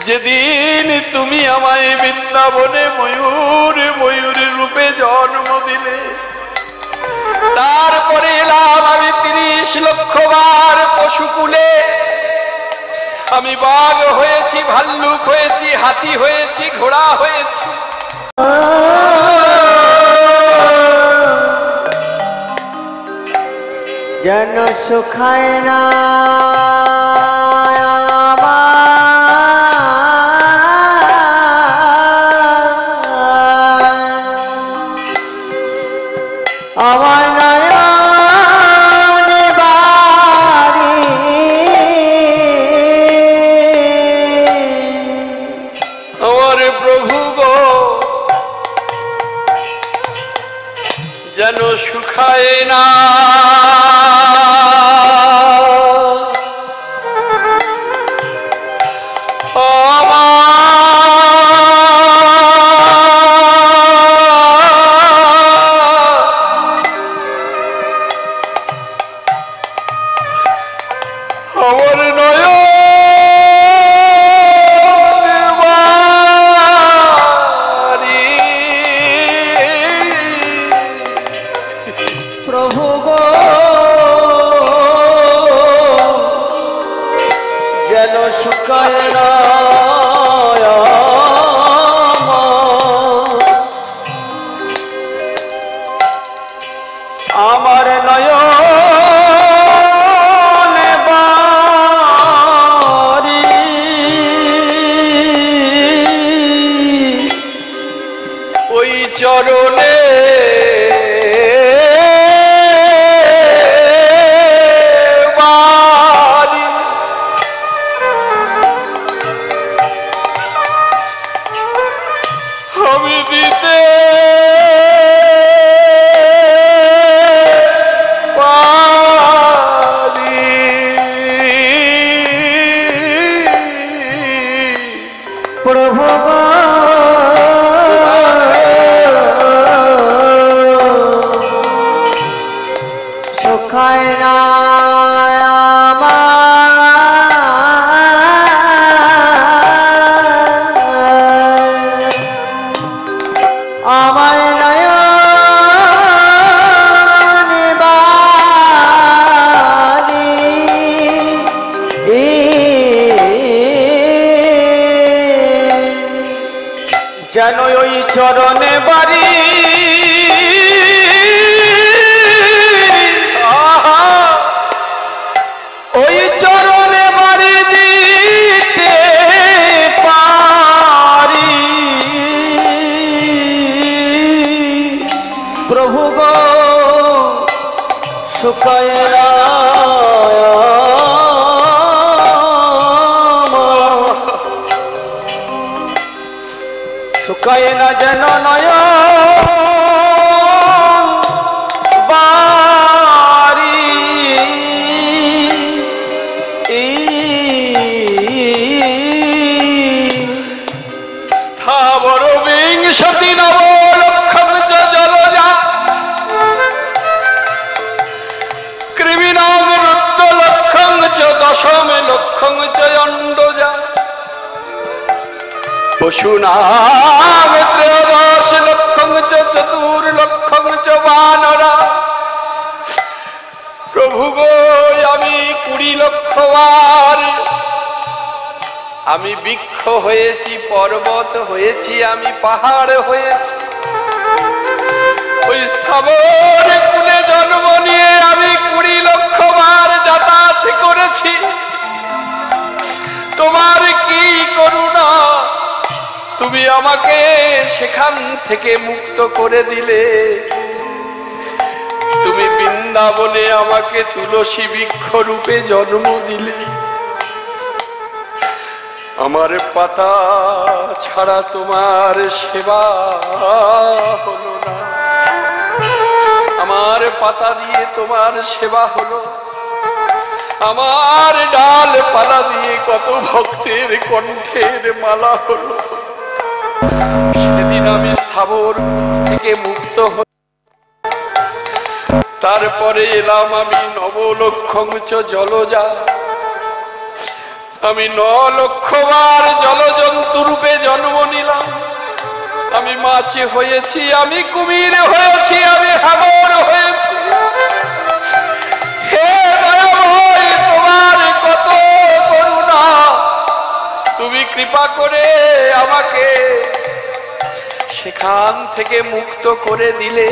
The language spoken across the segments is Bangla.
যেদিন তুমি আমায় বৃন্দাবনে ময়ূর রূপে জন্ম দিলে, তারপরে এলাম আমি 30 লক্ষ বার পশুকুলে। আমি বাঘ হয়েছি, ভাল্লুক হয়েছি, হাতি হয়েছি, ঘোড়া হয়েছি। যেন সুখায় না আমার নয়নে বাড়ি, আমার প্রভু গো যেন সুখায় না আমার নয়নে বাড়ি, ওই চরণে বাড়ি। আমি দিতে প্রভু গো সুখায় না আমার নয়নে বাড়ি, যেন ওই চরণে বাড়ি। ওই চরণে বাড়ি দিতে পারি প্রভু গো সুখায় না শুকায় না যেন নয়ন বাড়ি। স্থাবর বিংশতি নবলক্ষং চ জলজা, কৃমিণাং রুদ্রলক্ষং চ দশম লক্ষং চ অণ্ডজা, পশুনাং 13 লক্ষং চ চতুর্লক্ষং চ বানরা। প্রভু গো আমি 20 লক্ষ বার আমি বৃক্ষ হয়েছি, পর্বত হয়েছি, আমি পাহাড় হয়েছি। ওই স্থাবর কুলে জন্ম নিয়ে আমি 20 লক্ষ বার যাতায়াত করেছি। তোমার কি করুণা, তুমি আমাকে সেখান থেকে মুক্ত করে দিলে। তুমি বৃন্দাবনে আমাকে তুলসী বৃক্ষ রূপে জন্ম দিলে। আমার পাতা ছাড়া তোমার সেবা হলো না, আমার পাতা দিয়ে তোমার সেবা হলো, আমার ডাল পালা দিয়ে কত ভক্তের কণ্ঠের মালা হলো। সেদিন আমি স্থাবর থেকে মুক্ত হই। তারপরে এলাম আমি 9 লক্ষং চ জলজা, আমি 9 লক্ষ বার জলজ মাছ হয়েছি, আমি কুমির হয়েছি, আমি হাঙর হয়েছি। হে দয়াময়, তোমার কত করুণা, তুমি কৃপা করে আমাকে সেখান থেকে মুক্ত করে দিলে।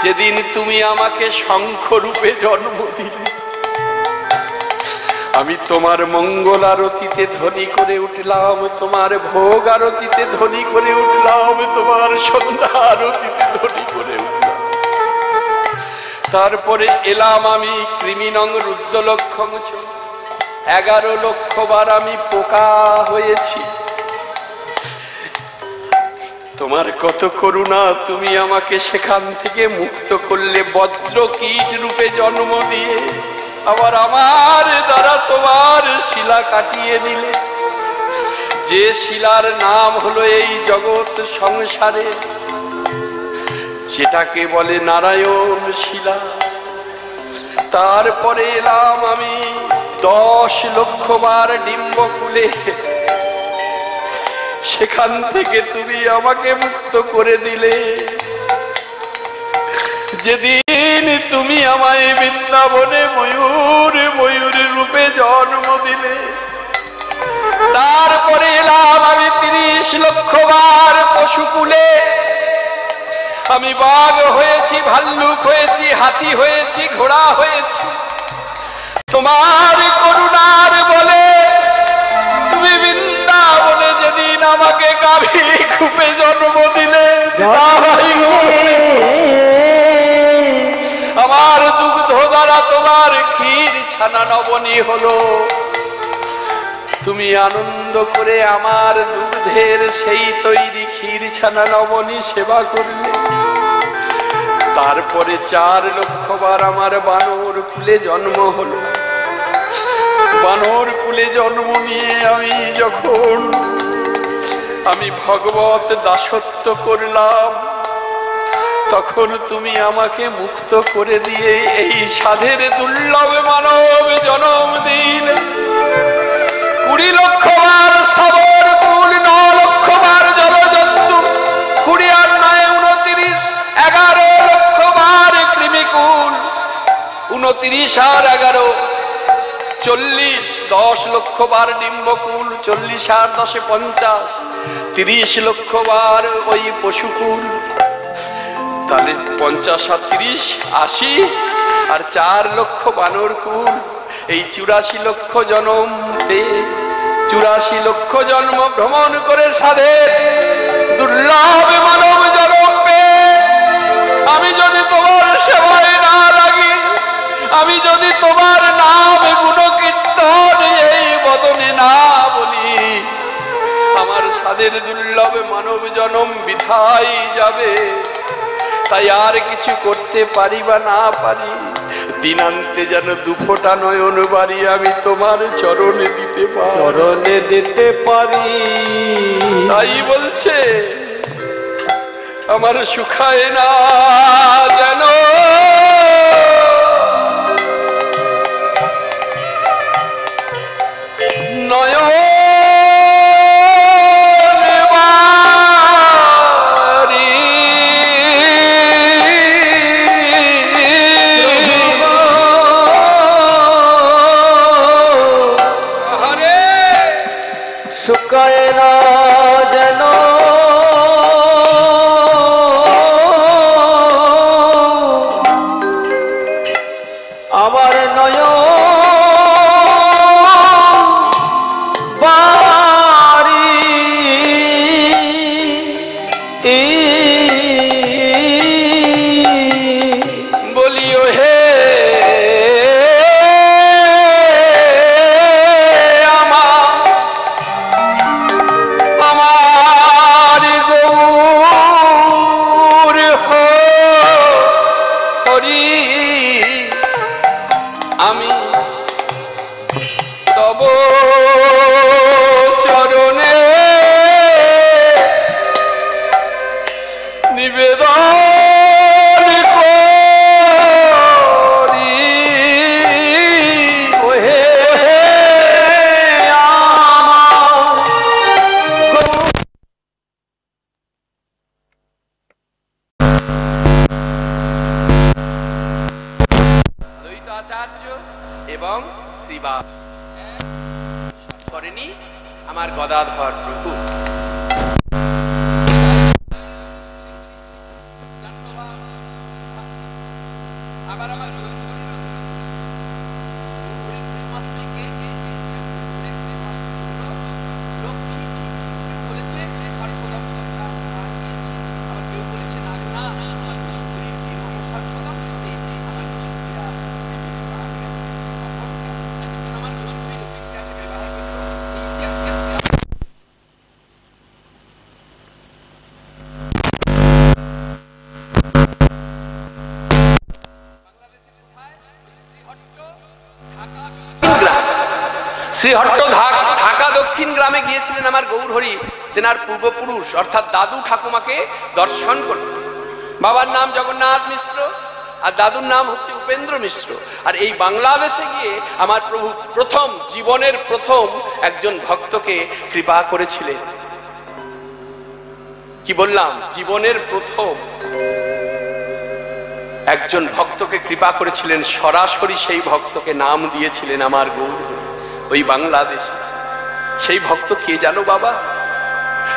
যেদিন তুমি আমাকে শঙ্খ রূপে জন্ম দিলে, আমি তোমার মঙ্গল আরতিতে ধ্বনি করে উঠলাম, তোমার ভোগ আরতিতে ধ্বনি করে উঠলাম, তোমার সন্ধ্যা আরতিতে ধ্বনি করে উঠলাম। তারপরে এলাম আমি কৃমিনং রুদ্রলক্ষং চ, 11 লক্ষ বার আমি পোকা হয়েছি। তোমার কত করুণা, তুমি আমাকে সেখান থেকে মুক্ত করলে, বজ্র কীট রূপে জন্ম দিয়ে আবার আমার দ্বারা তোমার শিলা কাটিয়ে নিলে। যে শিলার নাম হলো এই জগৎ সংসারে, যেটাকে বলে নারায়ণ শিলা। তারপরে এলাম আমি 10 লক্ষ বার ডিম্বকুলে, সেখান থেকে তুমি আমাকে মুক্ত করে দিলে। যেদিন তুমি আমায় বৃন্দাবনে ময়ূর রূপে জন্ম দিলে, তারপরে এলাম আমি 30 লক্ষ বার পশুকুলে। আমি বাঘ হয়েছি, ভাল্লুক হয়েছি, হাতি হয়েছি, ঘোড়া হয়েছি। তোমার করুণার বলে তুমি বৃন্দাবনে যেদিন আমাকে গাভী কূপে জন্ম দিলে, আমার দুগ্ধ দ্বারা তোমার ক্ষীর ছানা নবনী হলো। তুমি আনন্দ করে আমার দুগ্ধের সেই তৈরি ক্ষীর ছানা নবনী সেবা করলে। তারপরে 4 লক্ষ বার আমার বানর কুলে জন্ম হলো। বানর কুলে জন্ম নিয়ে আমি ভগবত দাসত্ব করলাম, তখন তুমি আমাকে মুক্ত করে দিয়ে এই সাধের দুর্লভ মানব জন্ম দিলে। 20 লক্ষ বার স্থাবর কুল, 9 লক্ষ বার জলজন্তু, 20 আর 9 29, 11 লক্ষ বার কৃমিকুল, 29 আর 11 40, 10 লক্ষ বার ডিম্বকুল, 40 আর 10 50, 30 লক্ষ বার ওই পশুকুল। তাহলে 50 আর 30 80, আর 4 লক্ষ বানর কুল। এই 84 লক্ষ জন্ম পেয়ে, 84 লক্ষ জন্ম ভ্রমণ করে সাধের দুর্লভ মানব জন্ম পেয়ে, আমি যদি তোমার সেবায় না লাগি, আমি যদি তোমার নাম গুণ কীর্তন এই বদনে না বলি, আমার সাধের দুর্লভ মানব জন্ম বৃথাই যাবে। তাই আর কিছু করতে পারি বা না পারি, দিনান্তে যেন 2 ফোঁটা নয়ন বাড়ি আমি তোমার চরণে দিতে পারি। তাই বলছে আমার শুকায় না যেন নয়ন শুকায় না যেন আমার নয়ন বাড়ি। বলিও হে আমার করেনি আমার গদাধর প্রভু। আবার আমার শ্রীহট্ট ঢাকা দক্ষিণ গ্রামে গিয়েছিলেন আমার গৌরহরি তেনার পূর্বপুরুষ অর্থাৎ দাদু ঠাকুমাকে দর্শন করতে। বাবার নাম জগন্নাথ মিশ্র আর দাদুর নাম হচ্ছে উপেন্দ্র মিশ্র। আর এই বাংলাদেশে গিয়ে আমার প্রভু প্রথম জীবনের প্রথম একজন ভক্তকে কৃপা করেছিলেন। কি বললাম? জীবনের প্রথম একজন ভক্তকে কৃপা করেছিলেন, সরাসরি সেই ভক্তকে নাম দিয়েছিলেন আমার গৌর। ওই বাংলাদেশে সেই ভক্ত কে জানো বাবা?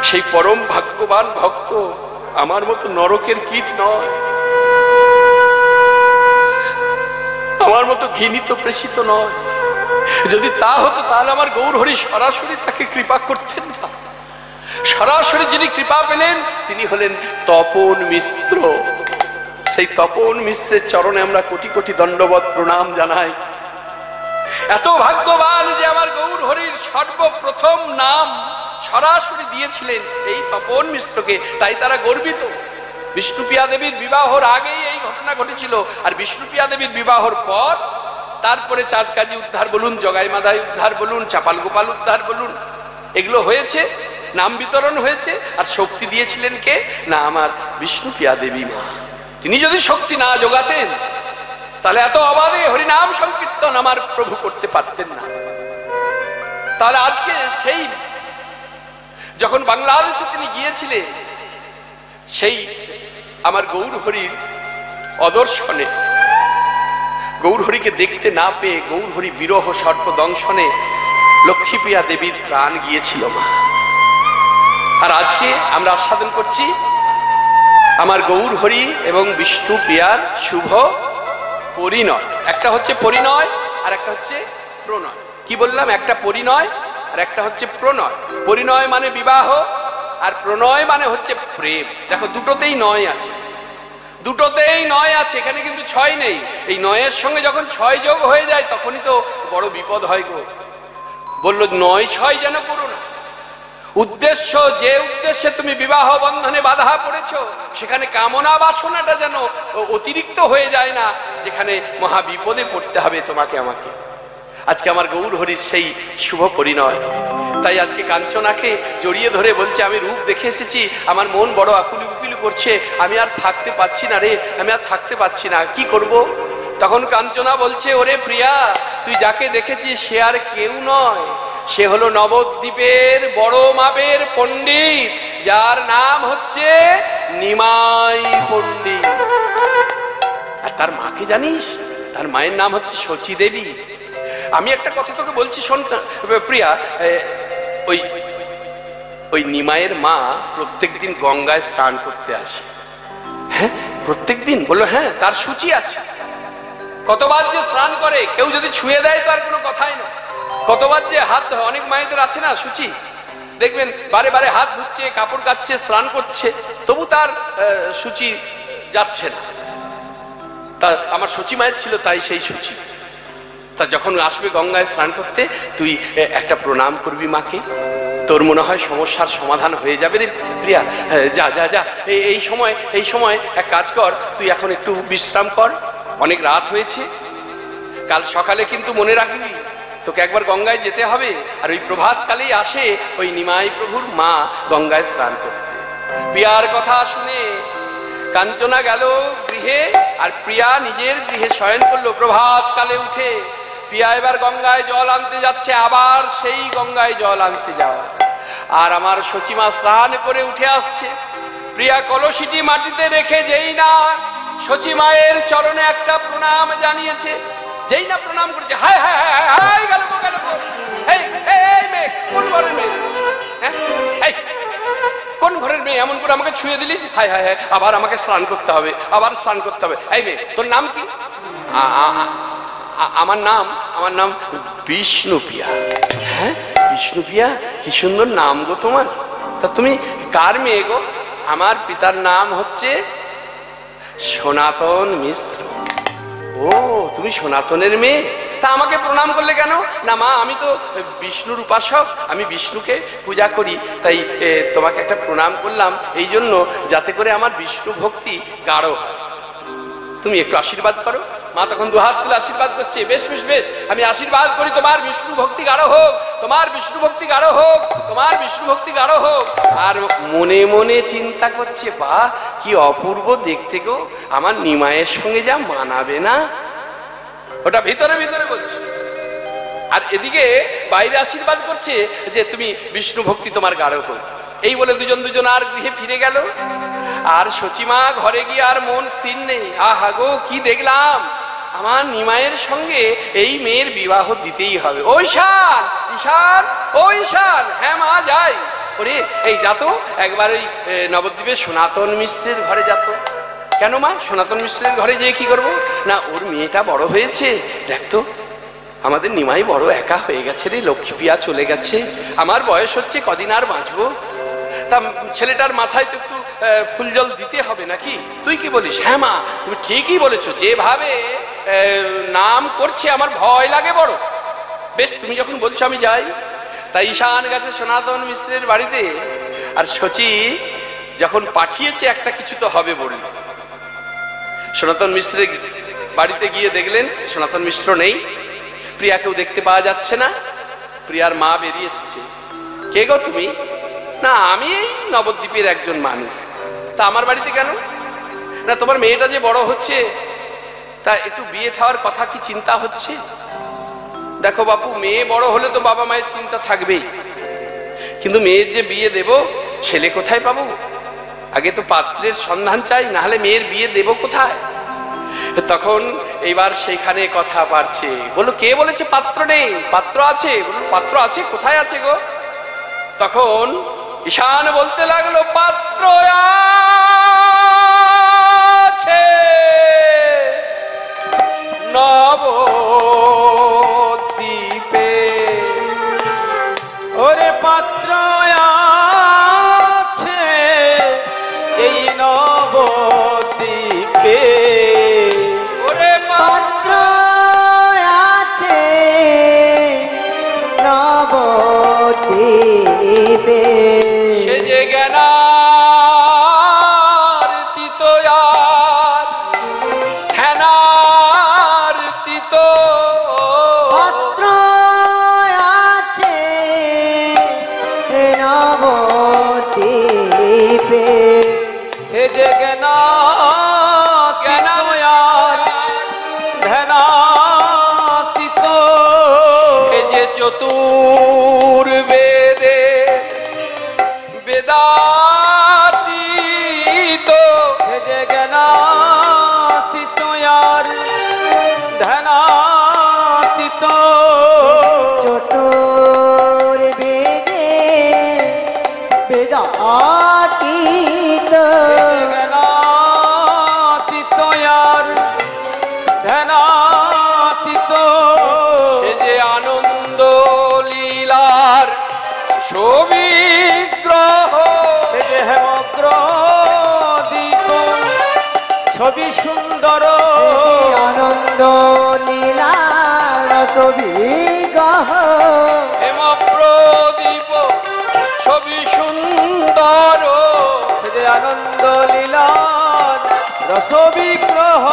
সেই পরম ভাগ্যবান ভক্ত আমার মতো নরকের কীট নয়, আমার মতো ঘৃণিত প্রেষিত নয়। যদি তা হতো তাহলে আমার গৌরহরি সরাসরি তাকে কৃপা করতেন না। সরাসরি যিনি কৃপা পেলেন তিনি হলেন তপন মিশ্র। সেই তপন মিশ্রের চরণে আমরা কোটি কোটি দণ্ডবত প্রণাম জানাই। এত ভাগ্যবান যে আমার গৌরহরির সর্বপ্রথম নাম সরাসরি দিয়েছিলেন এই তপন মিশ্রকে, তাই তারা গর্বিত। বিষ্ণুপ্রিয়া দেবীর বিবাহর আগেই এই ঘটনা ঘটেছিল, আর বিষ্ণুপ্রিয়া দেবীর বিবাহর পর তারপরে চাঁদকাজি উদ্ধার বলুন, জগাই মাদাই উদ্ধার বলুন, চাপাল গোপাল উদ্ধার বলুন, এগুলো হয়েছে, নাম বিতরণ হয়েছে। আর শক্তি দিয়েছিলেন কে? না, আমার বিষ্ণুপ্রিয়া দেবী মা। তিনি যদি শক্তি না যোগাতেন তাহলে এত অবাধে হরিনাম সংকীর্তন আমার প্রভু করতে পারতেন না। তাহলে আজকে সেই যখন বাংলাদেশে তিনি গিয়েছিলেন, সেই আমার গৌরহরির অদর্শনে, গৌরহরিকে দেখতে না পেয়ে গৌরহরি বিরহ সর্পদংশনে লক্ষ্মীপ্রিয়া দেবীর প্রাণ গিয়েছিল মা। আর আজকে আমরা আস্বাদন করছি আমার গৌরহরি এবং বিষ্ণুপ্রিয়ার শুভ পরিণয়। একটা হচ্ছে পরিণয় আর একটা হচ্ছে প্রণয়। কি বললাম? একটা পরিণয় আর একটা হচ্ছে প্রণয়। পরিণয় মানে বিবাহ, আর প্রণয় মানে হচ্ছে প্রেম। দেখো, দুটোতেই নয় আছে, দুটোতেই নয় আছে, এখানে কিন্তু ছয় নেই। এই নয়ের সঙ্গে যখন ছয় যোগ হয়ে যায় তখনই তো বড় বিপদ হয় গো। বললো নয় ছয় যেন করো না। উদ্দেশ্য, যে উদ্দেশ্যে তুমি বিবাহ বন্ধনে বাধা পড়েছ, সেখানে কামনা বাসনাটা যেন অতিরিক্ত হয়ে যায় না, যেখানে মহা বিপদে পড়তে হবে তোমাকে আমাকে। আজকে আমার গৌরহরির সেই শুভ পরিণয়। তাই আজকে কাঞ্চনাকে জড়িয়ে ধরে বলছে, আমি রূপ দেখে এসেছি, আমার মন বড় আকুলি উকুলি করছে, আমি আর থাকতে পাচ্ছি না রে, আমি আর থাকতে পাচ্ছি না, কি করব? তখন কাঞ্চনা বলছে, ওরে প্রিয়া, তুই যাকে দেখেছিস সে আর কেউ নয়, সে হলো নবদ্বীপের বড় মাপের পণ্ডিত, যার নাম হচ্ছে নিমাই পণ্ডিত। আর তার মাকে জানিস? তার মায়ের নাম হচ্ছে শচী দেবী। আমি একটা কথা তোকে বলছি শোন প্রিয়া, ওই নিমাইয়ের মা প্রত্যেক দিন গঙ্গায় স্নান করতে আসে। হ্যাঁ, প্রত্যেক দিন? বললো হ্যাঁ, তার সূচি আছে। কতবার যে স্নান করে, কেউ যদি ছুঁয়ে দেয় তার কোনো কথাই না। কতবার যে হাত, অনেক মায়েদের আছে না সূচি, দেখবেন বারে বারে হাত ধুচ্ছে, কাপড় কাচ্ছে, স্নান করছে, তবু তার সূচি যাচ্ছে না। তা আমার সূচি মায়ের ছিল, তাই সেই সূচি। তা যখন আসবে গঙ্গায় স্নান করতে, তুই একটা প্রণাম করবি মাকে, তোর মনে হয় সমস্যার সমাধান হয়ে যাবে রে প্রিয়া। যা যা যা, এই সময় এক কাজ কর, তুই এখন একটু বিশ্রাম কর, অনেক রাত হয়েছে, কাল সকালে কিন্তু মনে রাখবি তোকে একবার গঙ্গায় যেতে হবে। আর ওই প্রভাতকালেই আসে ওই নিমাই প্রভুর মা গঙ্গায় স্নান করতে। প্রিয়ার কথা শুনে কাঞ্চনা গেল গৃহে, আর প্রিয়া নিজের গৃহে শয়ন করলো। প্রভাতকালে উঠে প্রিয়া এবার গঙ্গায় জল আনতে যাচ্ছে, আবার সেই গঙ্গায় জল আনতে যাওয়া। আর আমার সচিমা স্নান করে উঠে আসছে। প্রিয়া কলসিটি মাটিতে রেখে যেই না সচিমায়ের চরণে একটা প্রণাম জানিয়েছে, যেই না প্রণাম করেছে, হায় হায় হায় হায়, গেল গো, এই এই এই মেয়ে, কোন ঘরের মেয়ে? হ্যাঁ, এই কোন ঘরের মেয়ে? এমন করে আমাকে ছুঁয়ে দিলি, হায় হায় হায়, আবার আমাকে স্নান করতে হবে, আবার স্নান করতে হবে। এই মেয়ে, তোর নাম কি? আমার নাম বিষ্ণুপ্রিয়া। হ্যাঁ, বিষ্ণুপ্রিয়া, কি সুন্দর নাম গো তোমার। তা তুমি কার মেয়ে গো? আমার পিতার নাম হচ্ছে সনাতন মিশ্র। ও, তুমি সনাতনের মেয়ে? তা আমাকে প্রণাম করলে কেন? না মা, আমি তো বিষ্ণুর উপাসক, আমি বিষ্ণুকে পূজা করি, তাই তোমাকে একটা প্রণাম করলাম, এই জন্য যাতে করে আমার বিষ্ণু ভক্তি গাঢ় হয়। তুমি একটু আশীর্বাদ করো। মা তখন দুহাত তুলে আশীর্বাদ করছে। বেশ বেশ বেশ, আমি আশীর্বাদ করি, তোমার বিষ্ণু ভক্তি গাঢ় হোক, তোমার বিষ্ণু ভক্তি গাঢ় হোক, তোমার বিষ্ণু ভক্তি গাঢ় হোক। আর মনে মনে চিন্তা করছে, বাহ কি অপূর্ব দেখতে গো, আমার নিমায়ের সঙ্গে যা মানাবে না। ওটা ভিতরে ভিতরে বলছে, আর এদিকে বাইরে আশীর্বাদ করছে যে তুমি বিষ্ণু ভক্তি তোমার গাঢ় হোক। এই বলে দুজন আর গৃহে ফিরে গেল। আর সচিমা ঘরে গিয়ে আর মন স্থির নেই। আহা গো, কি দেখলাম, আমার নিমায়ের সঙ্গে এই মেয়ের বিবাহ দিতেই হবে। ও ঈশান, ঈশান, ও ঈশান। হ্যাঁ মা, যাই। ওরে এই যাতো একবার ওই নবদ্বীপের সনাতন মিশ্রের ঘরে যাতো। কেন মা? সনাতন মিশ্রের ঘরে যেয়ে কি করবো? না, ওর মেয়েটা বড় হয়েছে, দেখতো আমাদের নিমাই বড় একা হয়ে গেছে রে, লক্ষ্মীপ্রিয়া চলে গেছে, আমার বয়স হচ্ছে, কদিন আর বাঁচবো, তা ছেলেটার মাথায় তো একটু ফুল জল দিতে হবে নাকি? তুই কি বলিস? হ্যাঁ মা, তুমি ঠিকই বলেছো, যেভাবে নাম করছে আমার ভয় লাগে বড়। বেশ, তুমি যখন বলছো আমি যাই। তাই ঈশান গেছে সনাতন মিশ্রের বাড়িতে। আর শচী যখন পাঠিয়েছে একটা কিছু তো হবে বলল। সনাতন মিশ্রের বাড়িতে গিয়ে দেখলেন সনাতন মিশ্র নেই, প্রিয়াকেও দেখতে পাওয়া যাচ্ছে না। প্রিয়ার মা বেরিয়ে এসেছে। কে গো তুমি? না, আমি এই নবদ্বীপের একজন মানুষ। তা আমার বাড়িতে কেন? না, তোমার মেয়েটা যে বড় হচ্ছে, তা একটু বিয়ে থাওয়ার কথা কি চিন্তা হচ্ছে? দেখো বাপু, মেয়ে বড় হলে তো বাবা মায়ের চিন্তা থাকবেই, কিন্তু মেয়ের যে বিয়ে দেব, ছেলে কোথায় পাবো? আগে তো পাত্রের সন্ধান চাই, না হলে মেয়ের বিয়ে দেব কোথায়? তখন এইবার সেইখানে কথা পারছে। বলো, কে বলেছে পাত্র নেই? পাত্র আছে। বলো, পাত্র আছে, কোথায় আছে গো? তখন ঈশান বলতে লাগলো, পাত্র আছে নবদ্বীপে। ওরে পাত্র আছে এই নবদ্বীপে। ওরে পাত্র আছে নবদ্বীপে। সে যে জ্ঞানার্তিত আর ধ্যানার্তিত। পাত্র আছে নবদ্বীপে। সে যে ধ্যানাতীত। সে যে চতুর্বেদে বেদাতীত। সে যে জ্ঞানাতীত আর ধ্যানাতীত। চতুর্বেদে বেদাতীত। জ্ঞানাতীত আর ধ্যানাতীত। সে যে আনন্দ লীলার ছবিগ্রহ। সে যে হেমগ্রহ দীপ ছবি সুন্দর। আনন্দ লীলার ছবি গহ। হেমপ্রদীপ ছবি সুন্দর। সে যে আনন্দ লীলার রস বিগ্রহ।